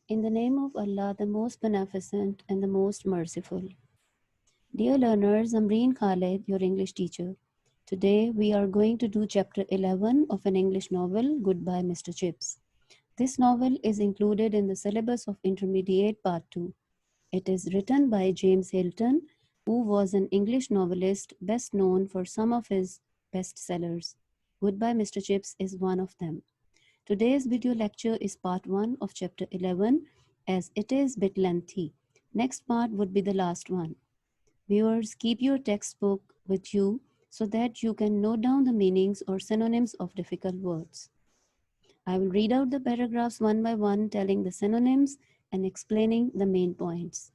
In the name of Allah, the most beneficent and the most merciful. Dear learners, Ambareen Khalid, your English teacher. Today we are going to do chapter 11 of an English novel, Goodbye Mr. Chips. This novel is included in the syllabus of Intermediate Part 2. It is written by James Hilton, who was an English novelist best known for some of his bestsellers. Goodbye Mr. Chips is one of them. Today's video lecture is part 1 of chapter 11 as it is a bit lengthy. Next part would be the last one. Viewers, keep your textbook with you so that you can note down the meanings or synonyms of difficult words. I will read out the paragraphs one by one, telling the synonyms and explaining the main points.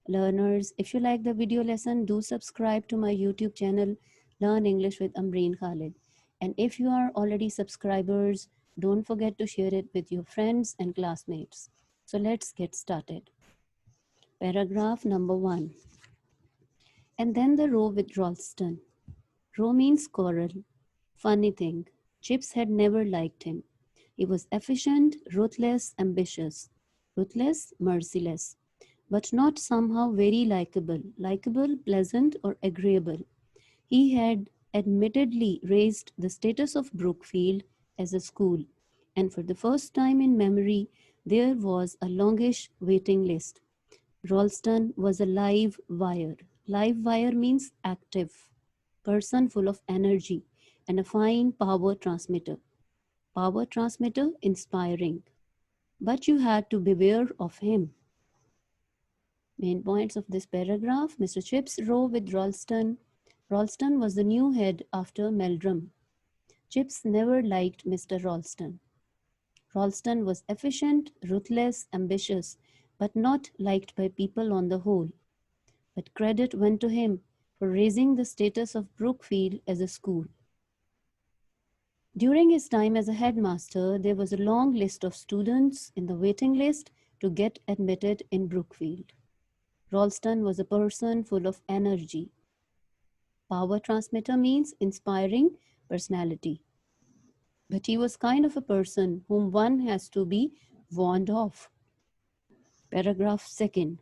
Learners, if you like the video lesson, do subscribe to my YouTube channel, Learn English with Ambareen Khalid. And if you are already subscribers, don't forget to share it with your friends and classmates. So let's get started. Paragraph number 1. And then the row with Ralston. Row means quarrel. Funny thing, Chips had never liked him. He was efficient, ruthless, ambitious. Ruthless, merciless. But not somehow very likable. Likable, pleasant, or agreeable. He had admittedly raised the status of Brookfield as a school, and for the first time in memory, there was a longish waiting list. Ralston was a live wire. Live wire means active, person full of energy, and a fine power transmitter. Power transmitter, inspiring. But you had to beware of him. Main points of this paragraph: Mr. Chips' row with Ralston. Ralston was the new head after Meldrum. Chips never liked Mr. Ralston. Ralston was efficient, ruthless, ambitious, but not liked by people on the whole. But credit went to him for raising the status of Brookfield as a school. During his time as a headmaster, there was a long list of students in the waiting list to get admitted in Brookfield. Ralston was a person full of energy. Power transmitter means inspiring personality. But he was kind of a person whom one has to be warned of. Paragraph 2.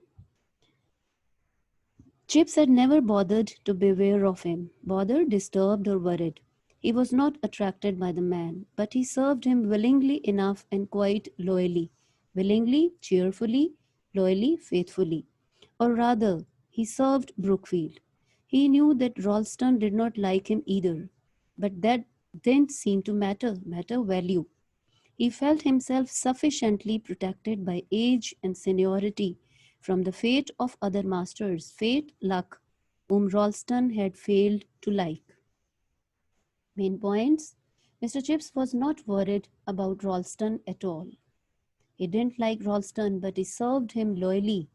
Chips had never bothered to beware of him, bothered, disturbed, or worried. He was not attracted by the man, but he served him willingly enough and quite loyally. Willingly, cheerfully, loyally, faithfully. Or rather, he served Brookfield. He knew that Ralston did not like him either, but that didn't seem to matter value. He felt himself sufficiently protected by age and seniority from the fate of other masters, fate, luck, whom Ralston had failed to like. Main points: Mr. Chips was not worried about Ralston at all. He didn't like Ralston, but he served him loyally,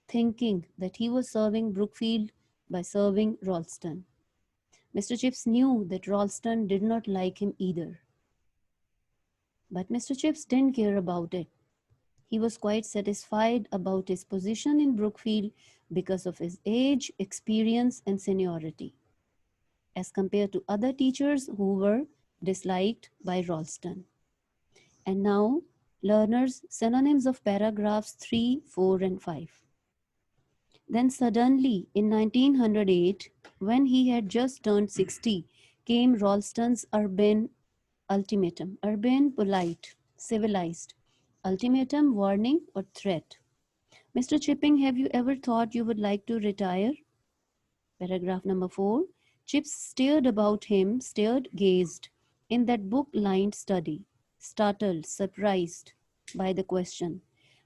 thinking that he was serving Brookfield by serving Ralston. Mr. Chips knew that Ralston did not like him either. But Mr. Chips didn't care about it. He was quite satisfied about his position in Brookfield because of his age, experience, and seniority, as compared to other teachers who were disliked by Ralston. And now, learners, synonyms of paragraphs 3, 4, and 5. Then suddenly, in 1908, when he had just turned 60, came Ralston's urban ultimatum. Urban, polite, civilized. Ultimatum, warning or threat. Mr. Chipping, have you ever thought you would like to retire? Paragraph number 4. Chips stared about him, gazed, in that book-lined study, startled, surprised by the question,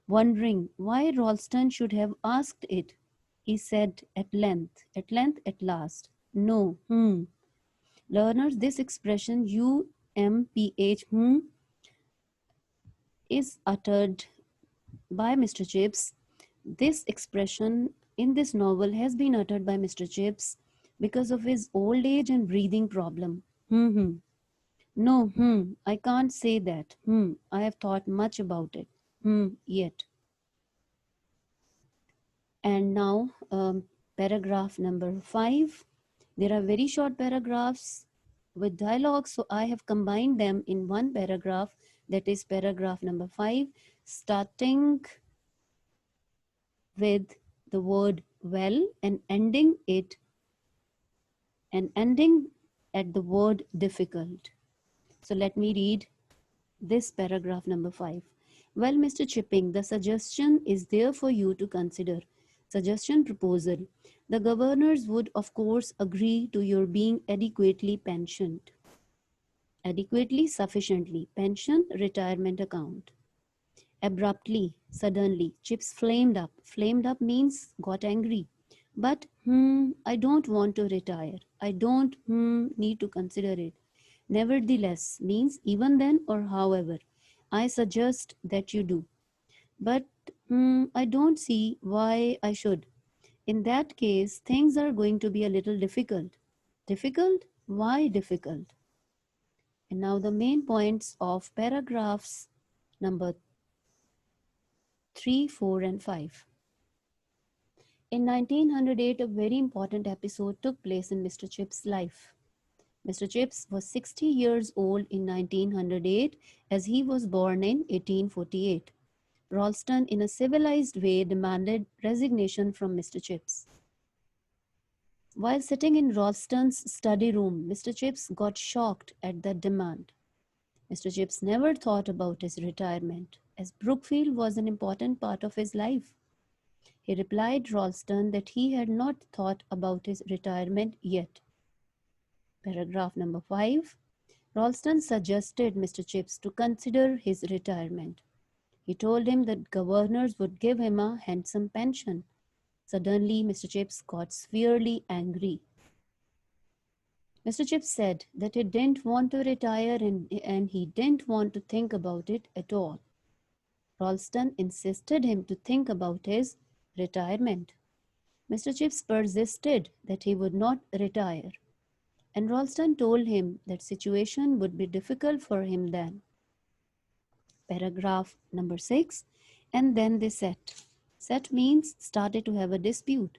wondering why Ralston should have asked it. He said at length, at last, no, Learners, this expression UMPH, is uttered by Mr. Chips. This expression in this novel has been uttered by Mr. Chips because of his old age and breathing problem. No, I can't say that. I have thought much about it. Yet. And now, paragraph number 5. There are very short paragraphs with dialogue, so I have combined them in one paragraph, that is paragraph number 5, starting with the word well and ending at the word difficult. So let me read this paragraph number 5. Well, Mr. Chipping, the suggestion is there for you to consider. Suggestion proposal. The governors would, of course, agree to your being adequately pensioned. Adequately, sufficiently. Pension, retirement account. Abruptly, suddenly, Chips flamed up. Flamed up means got angry. But, I don't want to retire. I don't, need to consider it. Nevertheless means even then or however. I suggest that you do. But, I don't see why I should. In that case, things are going to be a little difficult. Difficult? Why difficult? And now the main points of paragraphs number 3, 4, and 5. In 1908, a very important episode took place in Mr. Chips' life. Mr. Chips was 60 years old in 1908 as he was born in 1848. Ralston, in a civilized way, demanded resignation from Mr. Chips. While sitting in Ralston's study room, Mr. Chips got shocked at that demand. Mr. Chips never thought about his retirement, as Brookfield was an important part of his life. He replied Ralston that he had not thought about his retirement yet. Paragraph number 5. Ralston suggested Mr. Chips to consider his retirement. He told him that governors would give him a handsome pension. Suddenly, Mr. Chips got severely angry. Mr. Chips said that he didn't want to retire and he didn't want to think about it at all. Ralston insisted him to think about his retirement. Mr. Chips persisted that he would not retire, and Ralston told him that situation would be difficult for him then. Paragraph number 6. And then they set. Set means started to have a dispute.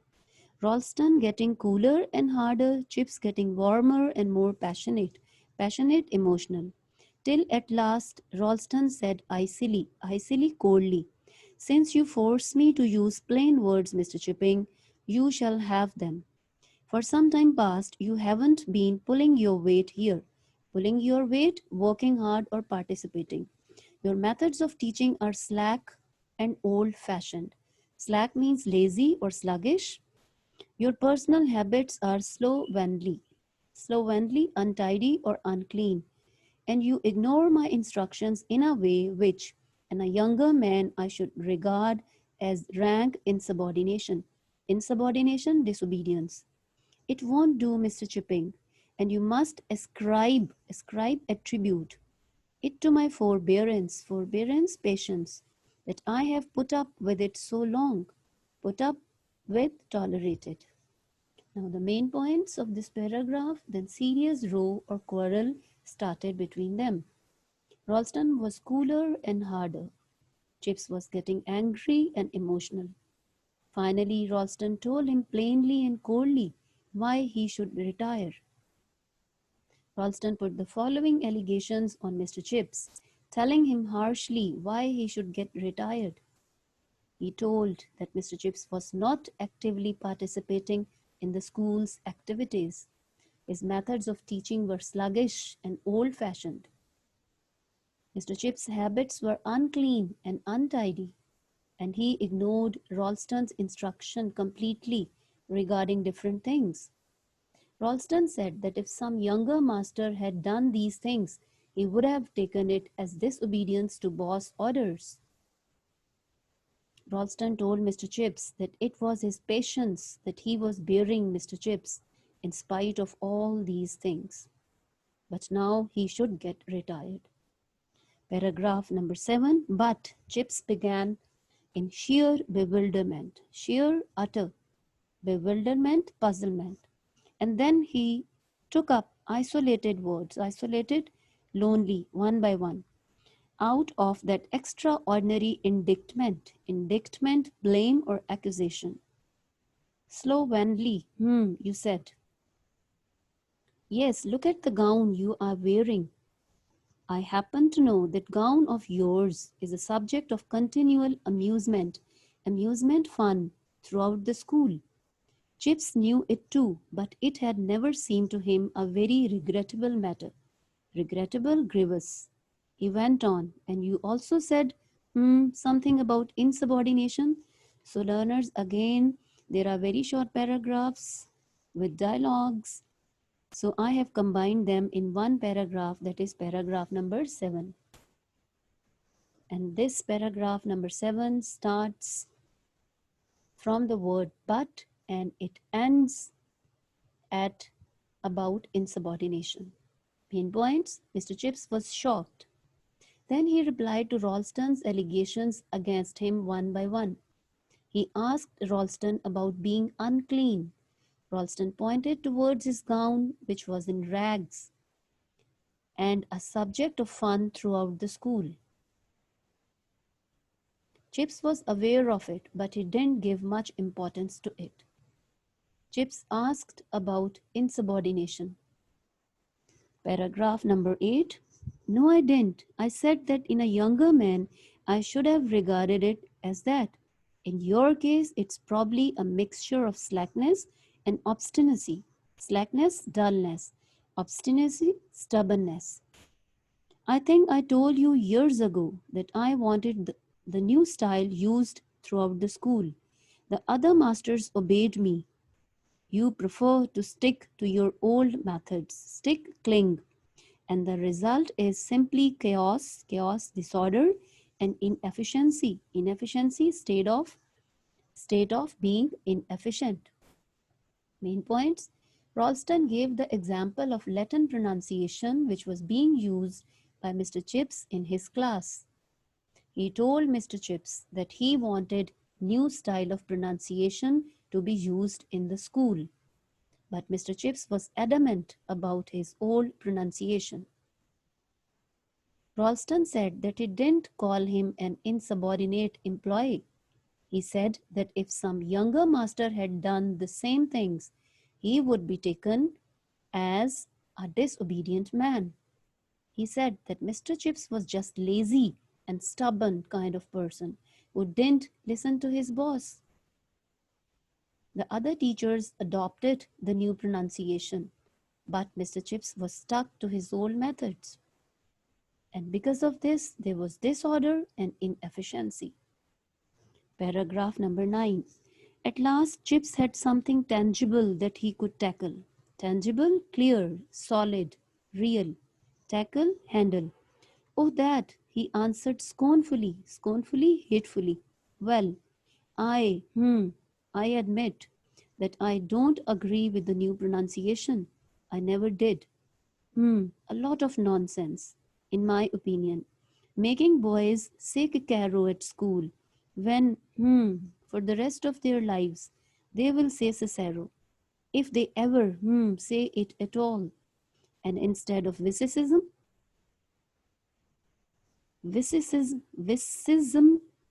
Ralston getting cooler and harder, Chips getting warmer and more passionate. Passionate, emotional. Till at last Ralston said icily, coldly, "Since you force me to use plain words, Mr. Chipping, you shall have them. For some time past, you haven't been pulling your weight here. Pulling your weight, working hard, or participating. Your methods of teaching are slack and old fashioned. Slack means lazy or sluggish. Your personal habits are slovenly, untidy, or unclean. And you ignore my instructions in a way which, in a younger man, I should regard as rank insubordination. Insubordination, disobedience. It won't do, Mr. Chipping, and you must attribute it to my forbearance, patience, that I have put up with it so long, put up with, tolerated. Now the main points of this paragraph, then serious row or quarrel started between them. Ralston was cooler and harder. Chips was getting angry and emotional. Finally, Ralston told him plainly and coldly why he should retire. Ralston put the following allegations on Mr. Chips, telling him harshly why he should get retired. He told that Mr. Chips was not actively participating in the school's activities. His methods of teaching were sluggish and old-fashioned. Mr. Chips' habits were unclean and untidy, and he ignored Ralston's instruction completely regarding different things. Ralston said that if some younger master had done these things, he would have taken it as disobedience to boss orders. Ralston told Mr. Chips that it was his patience that he was bearing Mr. Chips in spite of all these things. But now he should get retired. Paragraph number 7. But Chips began in sheer bewilderment, sheer utter bewilderment, puzzlement. And then he took up isolated words, isolated, lonely, one by one, out of that extraordinary indictment, blame or accusation. Slovenly, you said. Yes, look at the gown you are wearing. I happen to know that gown of yours is a subject of continual amusement amusement, fun throughout the school. Chips knew it too, but it had never seemed to him a very regrettable matter. Regrettable, grievous. He went on, and you also said, something about insubordination. So, learners, again, there are very short paragraphs with dialogues. So, I have combined them in one paragraph, that is paragraph number 7. And this paragraph number 7 starts from the word but and it ends at about insubordination. Main points: Mr. Chips was shocked. Then he replied to Ralston's allegations against him one by one. He asked Ralston about being unclean. Ralston pointed towards his gown, which was in rags, and a subject of fun throughout the school. Chips was aware of it, but he didn't give much importance to it. Chips asked about insubordination. Paragraph number 8. No, I didn't. I said that in a younger man, I should have regarded it as that. In your case, it's probably a mixture of slackness and obstinacy. Slackness, dullness. Obstinacy, stubbornness. I think I told you years ago that I wanted the new style used throughout the school. The other masters obeyed me. You prefer to stick to your old methods. Stick, cling. And the result is simply chaos, disorder, and inefficiency. Inefficiency, state of being inefficient. Main points. Ralston gave the example of Latin pronunciation which was being used by Mr. Chips in his class. He told Mr. Chips that he wanted new style of pronunciation to be used in the school. But Mr. Chips was adamant about his old pronunciation. Ralston said that he didn't call him an insubordinate employee. He said that if some younger master had done the same things, he would be taken as a disobedient man. He said that Mr. Chips was just lazy and stubborn kind of person who didn't listen to his boss. The other teachers adopted the new pronunciation, but Mr. Chips was stuck to his old methods. And because of this, there was disorder and inefficiency. Paragraph number 9. At last, Chips had something tangible that he could tackle. Tangible, clear, solid, real. Tackle, handle. Oh, that, he answered scornfully, hatefully. Well, I admit that I don't agree with the new pronunciation. I never did. A lot of nonsense, in my opinion. Making boys say Kikaro at school when, for the rest of their lives, they will say Cicero, if they ever, say it at all. And instead of Wicism,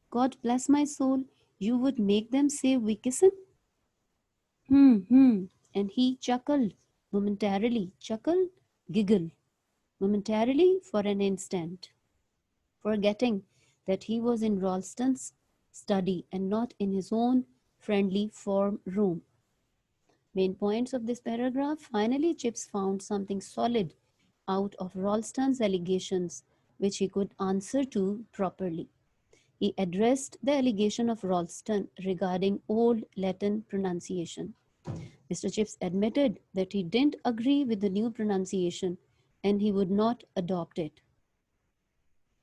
God bless my soul, you would make them say Wikism? And he chuckled momentarily, giggle, momentarily for an instant, forgetting that he was in Ralston's study and not in his own friendly form room. Main points of this paragraph. Finally, Chips found something solid out of Ralston's allegations which he could answer to properly. He addressed the allegation of Ralston regarding old Latin pronunciation. Mr. Chips admitted that he didn't agree with the new pronunciation and he would not adopt it.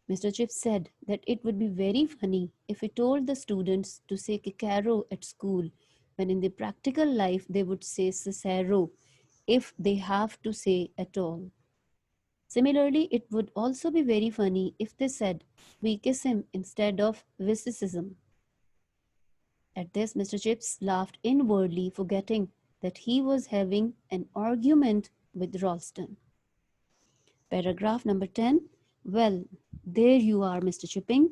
Mr. Chips said that it would be very funny if he told the students to say Kikaro at school when in the practical life they would say Cicero if they have to say at all. Similarly, it would also be very funny if they said Wikism instead of Wicism. At this, Mr. Chips laughed inwardly, forgetting that he was having an argument with Ralston. Paragraph number 10. Well, there you are, Mr. Chipping.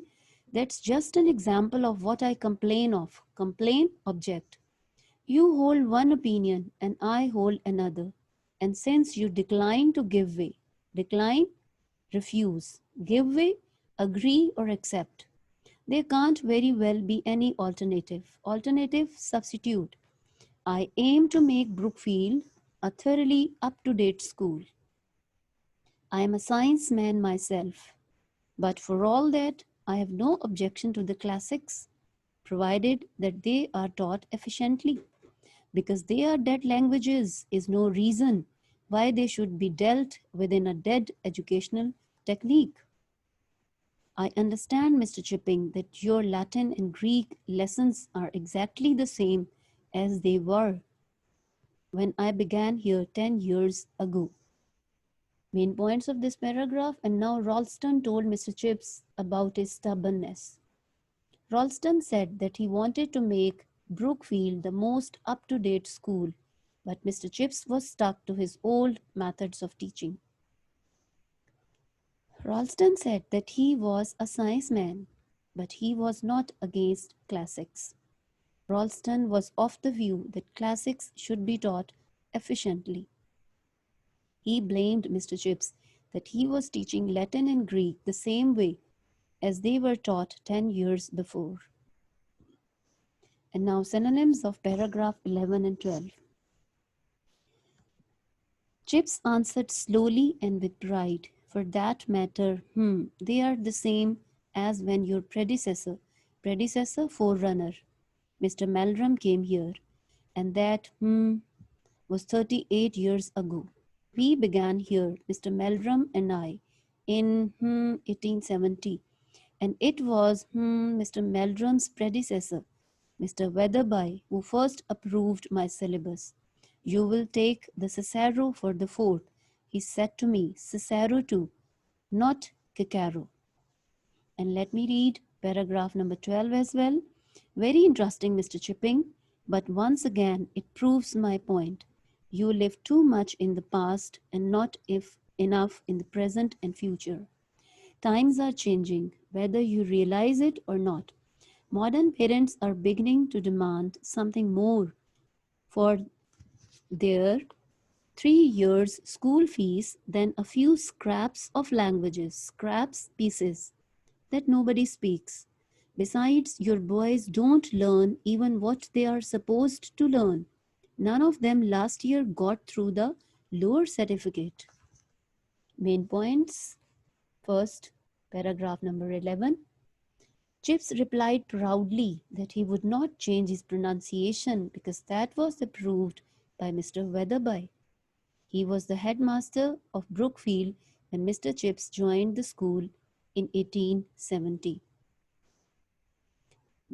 That's just an example of what I complain of. Complain, object. You hold one opinion and I hold another. And since you decline to give way, decline, refuse, give way, agree or accept. There can't very well be any alternative. Alternative substitute. I aim to make Brookfield a thoroughly up-to-date school. I am a science man myself, but for all that, I have no objection to the classics, provided that they are taught efficiently. Because they are dead languages is no reason why they should be dealt within a dead educational technique. I understand, Mr. Chipping, that your Latin and Greek lessons are exactly the same as they were when I began here 10 years ago. Main points of this paragraph, and now Ralston told Mr. Chips about his stubbornness. Ralston said that he wanted to make Brookfield the most up-to-date school, but Mr. Chips was stuck to his old methods of teaching. Ralston said that he was a science man, but he was not against classics. Ralston was of the view that classics should be taught efficiently. He blamed Mr. Chips that he was teaching Latin and Greek the same way as they were taught 10 years before. And now synonyms of paragraph 11 and 12. Chips answered slowly and with pride. For that matter, they are the same as when your predecessor, forerunner, Mr. Meldrum came here, and that, was 38 years ago. We began here, Mr. Meldrum and I, in 1870, and it was Mr. Meldrum's predecessor, Mr. Weatherby, who first approved my syllabus. You will take the Cicero for the fourth, he said to me, Cicero too, not Cicero. And let me read paragraph number 12 as well. Very interesting, Mr. Chipping, but once again it proves my point. You live too much in the past and not enough in the present and future. Times are changing, whether you realize it or not. Modern parents are beginning to demand something more for their 3 years school fees than a few scraps of languages, pieces that nobody speaks. Besides, your boys don't learn even what they are supposed to learn. None of them last year got through the lower certificate. Main points. First, paragraph number 11. Chips replied proudly that he would not change his pronunciation because that was approved by Mr. Weatherby. He was the headmaster of Brookfield when Mr. Chips joined the school in 1870.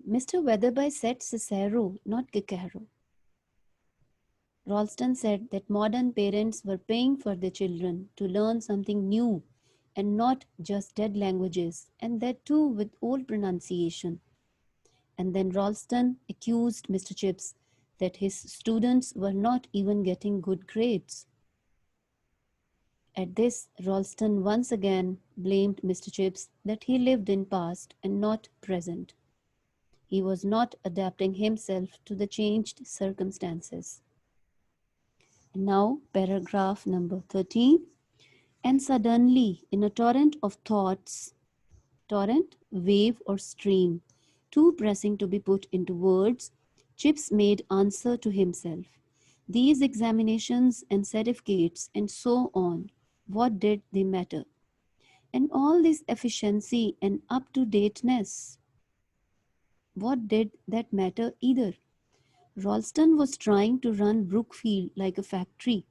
Mr. Weatherby said Cicero, not Cicero. Ralston said that modern parents were paying for their children to learn something new and not just dead languages, and that too with old pronunciation. And then Ralston accused Mr. Chips that his students were not even getting good grades. At this, Ralston once again blamed Mr. Chips that he lived in past and not present. He was not adapting himself to the changed circumstances. Now, paragraph number 13. And suddenly, in a torrent of thoughts, wave or stream, too pressing to be put into words, Chips made answer to himself. These examinations and certificates and so on, what did they matter? And all this efficiency and up-to-dateness, what did that matter either? Ralston was trying to run Brookfield like a factory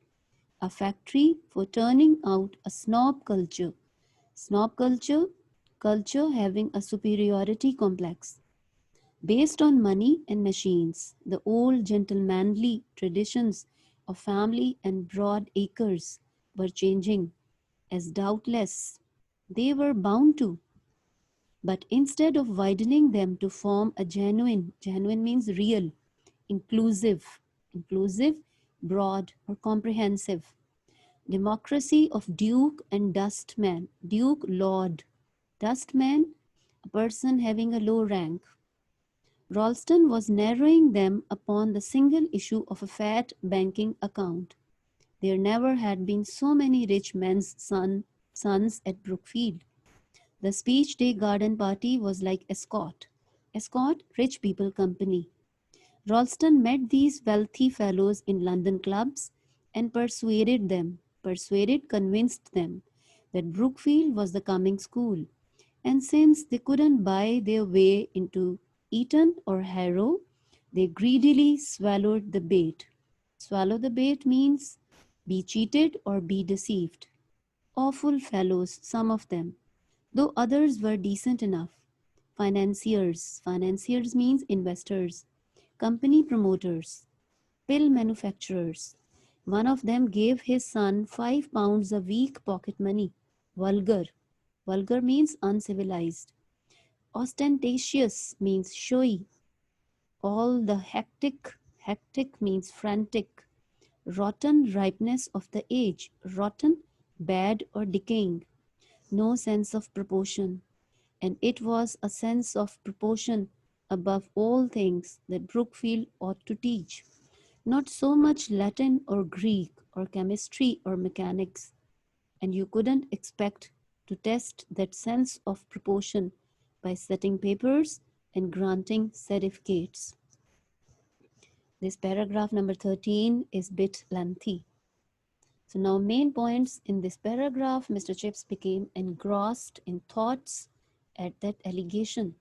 for turning out a snob culture. Snob culture, having a superiority complex. Based on money and machines, the old gentlemanly traditions of family and broad acres were changing, as doubtless they were bound to. But instead of widening them to form a genuine means real, inclusive, broad or comprehensive, democracy of Duke and Dustman, Duke Lord, Dustman, a person having a low rank. Ralston was narrowing them upon the single issue of a fat banking account. There never had been so many rich men's sons at Brookfield. The speech day garden party was like escort. Escort, rich people company. Ralston met these wealthy fellows in London clubs and convinced them that Brookfield was the coming school. And since they couldn't buy their way into Eton or Harrow, they greedily swallowed the bait. Swallow the bait means be cheated or be deceived. Awful fellows, some of them, though others were decent enough. Financiers. Financiers means investors. Company promoters. Pill manufacturers. One of them gave his son £5 a week pocket money. Vulgar. Vulgar means uncivilized. Ostentatious means showy. All the hectic. Hectic means frantic. Rotten ripeness of the age. Rotten, bad or decaying. No sense of proportion. And it was a sense of proportion above all things that Brookfield ought to teach. Not so much Latin or Greek or chemistry or mechanics. And you couldn't expect to test that sense of proportion by setting papers and granting certificates. This paragraph number 13 is a bit lengthy. So now main points in this paragraph, Mr. Chips became engrossed in thoughts at that allegation.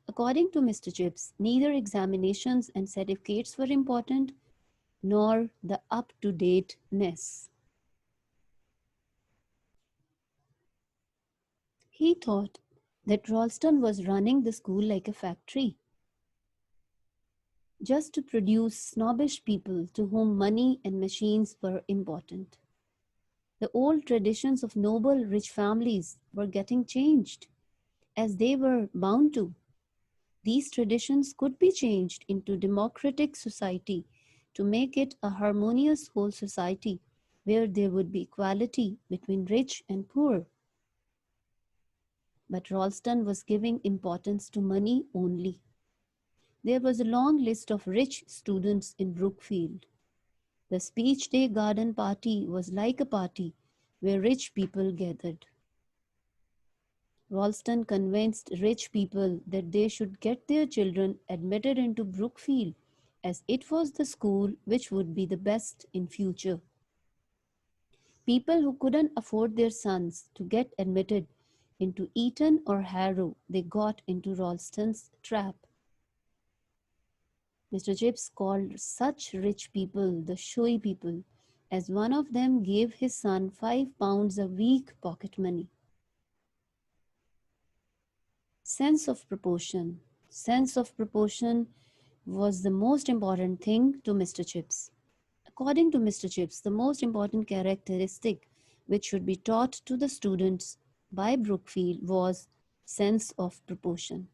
According to Mr. Chips, neither examinations and certificates were important, nor the up-to-dateness. He thought that Ralston was running the school like a factory, just to produce snobbish people to whom money and machines were important. The old traditions of noble, rich families were getting changed, as they were bound to. These traditions could be changed into democratic society to make it a harmonious whole society where there would be equality between rich and poor. But Ralston was giving importance to money only. There was a long list of rich students in Brookfield. The speech day garden party was like a party where rich people gathered. Ralston convinced rich people that they should get their children admitted into Brookfield, as it was the school which would be the best in future. People who couldn't afford their sons to get admitted into Eton or Harrow, they got into Ralston's trap. Mr. Chips called such rich people the showy people, as one of them gave his son £5 a week pocket money. Sense of proportion. Sense of proportion was the most important thing to Mr. Chips. According to Mr. Chips, the most important characteristic which should be taught to the students by Brookfield was sense of proportion.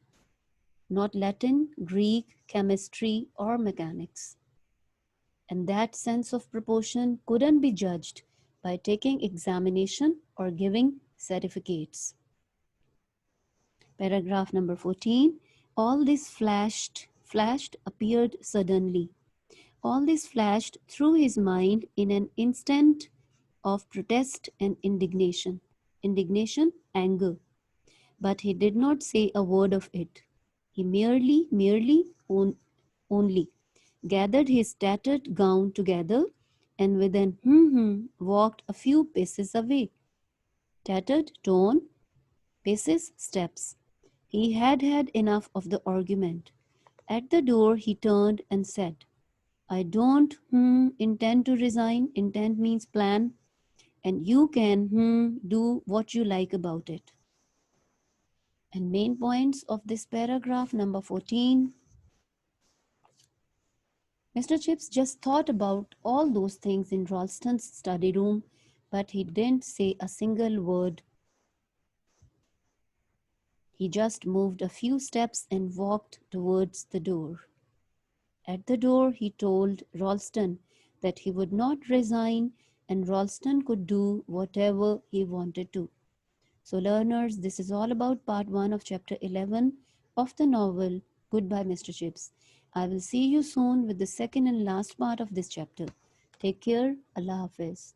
Not Latin, Greek, chemistry, or mechanics. And that sense of proportion couldn't be judged by taking examination or giving certificates. Paragraph number 14. All this flashed, appeared suddenly. All this flashed through his mind in an instant of protest and indignation. Indignation, anger. But he did not say a word of it. He only gathered his tattered gown together and with an walked a few paces away. Tattered, torn, paces, steps. He had had enough of the argument. At the door he turned and said, I don't intend to resign. Intend means plan. And you can do what you like about it. And main points of this paragraph number 14. Mr. Chips just thought about all those things in Ralston's study room, but he didn't say a single word. He just moved a few steps and walked towards the door. At the door, he told Ralston that he would not resign and Ralston could do whatever he wanted to. So learners, this is all about part 1 of chapter 11 of the novel Goodbye Mr. Chips. I will see you soon with the second and last part of this chapter. Take care. Allah Hafiz.